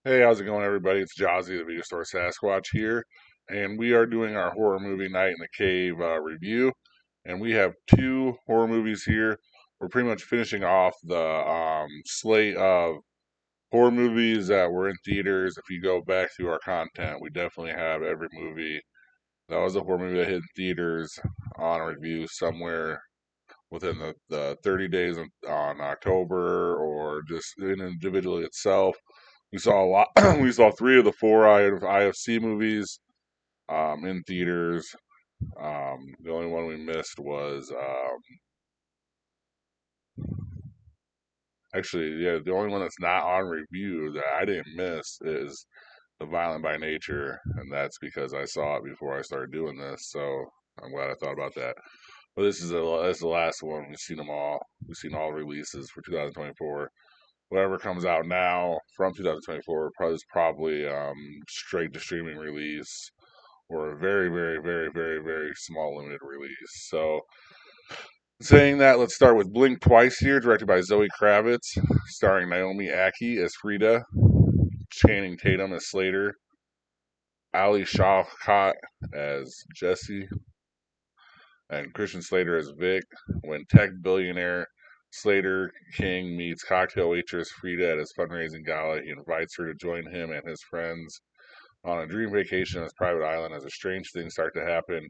Hey, how's it going, everybody? It's Jozzy, the video store Sasquatch here, and we are doing our horror movie Night in the Cave review. And we have two horror movies here. We're pretty much finishing off the slate of horror movies that were in theaters. If you go back through our content, we definitely have every movie that was a horror movie that hit in theaters on review somewhere within the 30 days on October or just individually itself. We saw a lot. We saw three of the four IFC movies in theaters. The only one we missed was actually, yeah, the only one that's not on review that I didn't miss is The Violent by Nature, and that's because I saw it before I started doing this. So I'm glad I thought about that. But this is the last one. We've seen them all. We've seen all releases for 2024. Whatever comes out now from 2024 is probably straight to streaming release or a very, very, very, very, very small limited release. So, saying that, let's start with Blink Twice here, directed by Zoe Kravitz, starring Naomi Ackie as Frida, Channing Tatum as Slater, Ali Shawkat as Jesse, and Christian Slater as Vic. When tech billionaire Slater King meets cocktail waitress Frida at his fundraising gala, he invites her to join him and his friends on a dream vacation on his private island. As a strange things start to happen,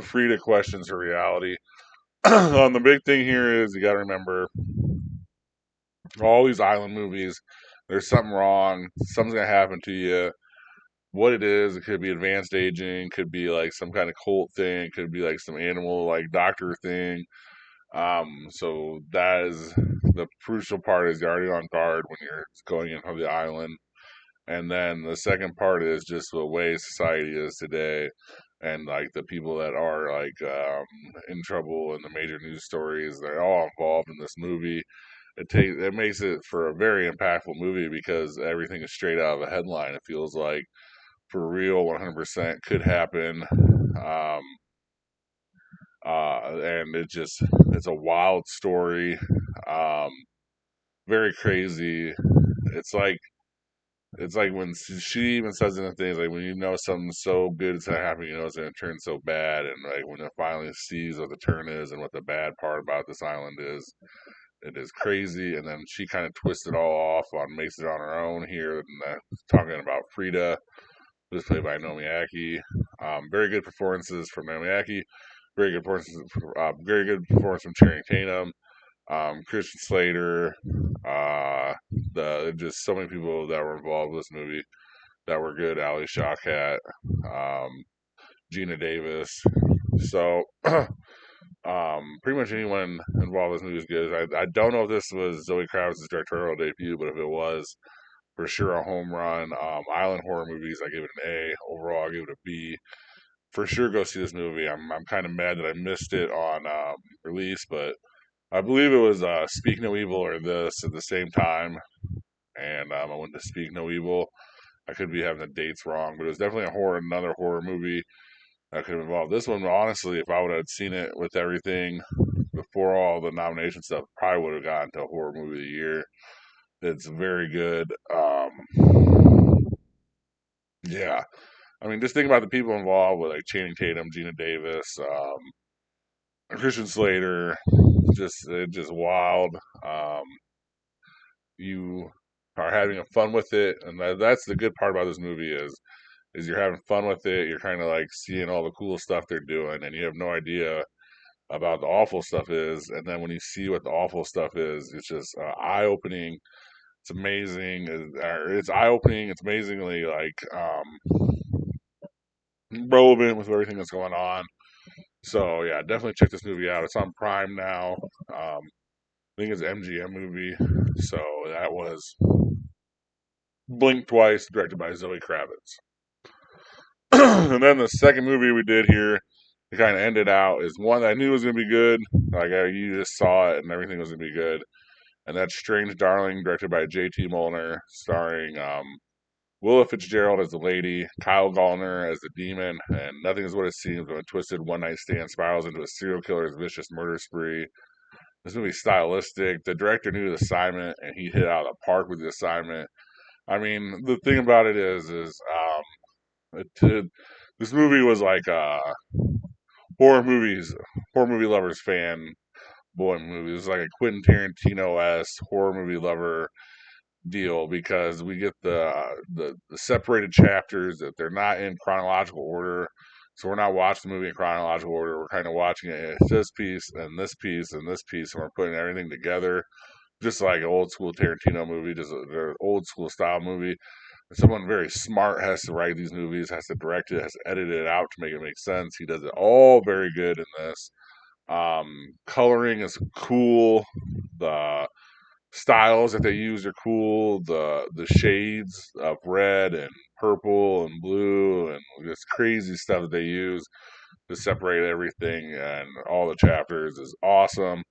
Frida questions her reality. The big thing here is you got to remember all these island movies. There's something wrong. Something's gonna happen to you. What it is, it could be advanced aging, could be like some kind of cult thing, could be like some animal like doctor thing. So that is the crucial part is you're already on guard when you're going into the island. And then the second part is just the way society is today and like the people that are like in trouble in the major news stories, they're all involved in this movie. It makes it for a very impactful movie because everything is straight out of a headline. It feels like for real 100% could happen. Um, and it's a wild story, um, very crazy. It's like it's like when she even says in the things like when you know something so good is gonna happen, you know it's gonna turn so bad, and like when it finally sees what the turn is and what the bad part about this island is, it is crazy. And then she kind of twists it all off on makes it on her own here, and talking about Frida, who's played by Naomi Ackie. Very good performances from Naomi Ackie. Very good performance from Channing Tatum, Christian Slater, uh, the just so many people that were involved with this movie that were good. Ali Shawkat, um, Gina Davis. So, pretty much anyone involved in this movie is good. I don't know if this was Zoe Kravitz's directorial debut, but if it was, for sure a home run. Island horror movies, I give it an A. Overall, I give it a B. For sure, go see this movie. I'm kind of mad that I missed it on release, but I believe it was Speak No Evil or this at the same time, and I went to Speak No Evil. I could be having the dates wrong, but it was definitely another horror movie that could have involved this one. But honestly, if I would have seen it with everything before all the nomination stuff, probably would have gotten to horror movie of the year. It's very good. Yeah, I mean, just think about the people involved with like Channing Tatum, Gina Davis, Christian Slater. Just wild. Um, you are having a fun with it, and that's the good part about this movie is you're having fun with it. You're kind of like seeing all the cool stuff they're doing, and you have no idea about the awful stuff is. And then when you see what the awful stuff is, it's just eye opening. It's amazing. It's eye opening. It's amazingly like relevant with everything that's going on. So yeah, definitely check this movie out. It's on Prime now. I think it's an MGM movie. So that was Blink Twice, directed by Zoe Kravitz. And then the second movie we did here to kind of end it out is one that I knew was going to be good. Like you just saw it and everything was going to be good. And that's Strange Darling, directed by J.T. Molnar, starring Willa Fitzgerald as the lady, Kyle Gallner as the demon, and nothing is what it seems when a twisted one night stand spirals into a serial killer's vicious murder spree. This movie's stylistic. The director knew the assignment and he hit out of the park with the assignment. I mean, the thing about it is this movie was like horror movies, horror movie lovers fan boy movie. It was like a Quentin Tarantino-esque horror movie lover deal because we get the separated chapters that they're not in chronological order. So we're not watching the movie in chronological order. We're kind of watching it as this piece and this piece and this piece, and we're putting everything together, just like an old school Tarantino movie, just an old school style movie. And someone very smart has to write these movies, has to direct it, has to edit it out to make it make sense. He does it all very good in this. Coloring is cool. The styles that they use are cool. The shades of red and purple and blue and this crazy stuff that they use to separate everything and all the chapters is awesome.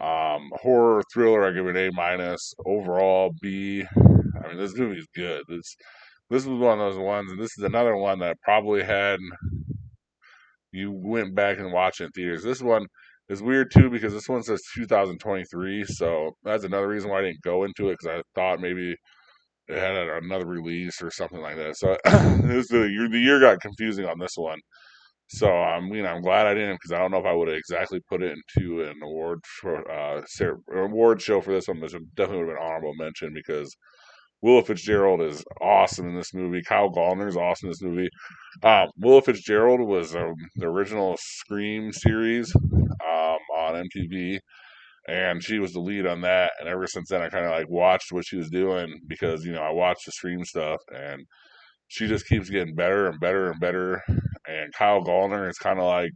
Horror thriller, I give it an A minus. Overall, B. I mean, this movie is good. This was one of those ones, and this is another one that probably had you went back and watched it in theaters. This one is weird too because this one says 2023, so that's another reason why I didn't go into it because I thought maybe it had another release or something like that. So the year got confusing on this one. So I'm glad I didn't because I don't know if I would have exactly put it into an award show for this one, but it definitely would have been honorable mention because Willa Fitzgerald is awesome in this movie. Kyle Gallner is awesome in this movie. Willa Fitzgerald was the original Scream series on MTV, and she was the lead on that. And ever since then, I kind of like watched what she was doing because I watched the Scream stuff, and she just keeps getting better and better and better. And Kyle Gallner is kind of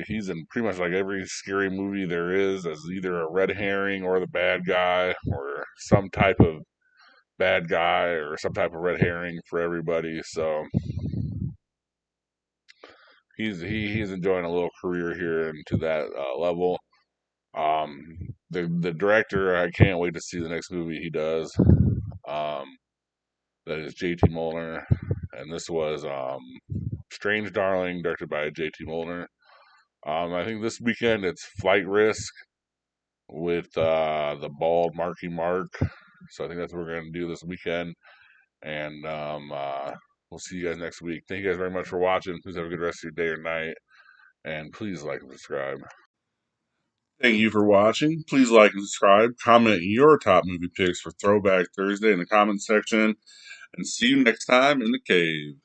he's in pretty much like every scary movie there is as either a red herring or the bad guy or some type of bad guy or some type of red herring for everybody. So he's enjoying a little career here into that level. Um, the director, I can't wait to see the next movie he does. Um, that is J.T. Molnar, and this was Strange Darling, directed by J.T. Molnar. I think this weekend it's Flight Risk with the bald Marky Mark. So I think that's what we're going to do this weekend. And we'll see you guys next week. Thank you guys very much for watching. Please have a good rest of your day or night. And please like and subscribe. Thank you for watching. Please like and subscribe. Comment your top movie picks for Throwback Thursday in the comments section. And see you next time in the cave.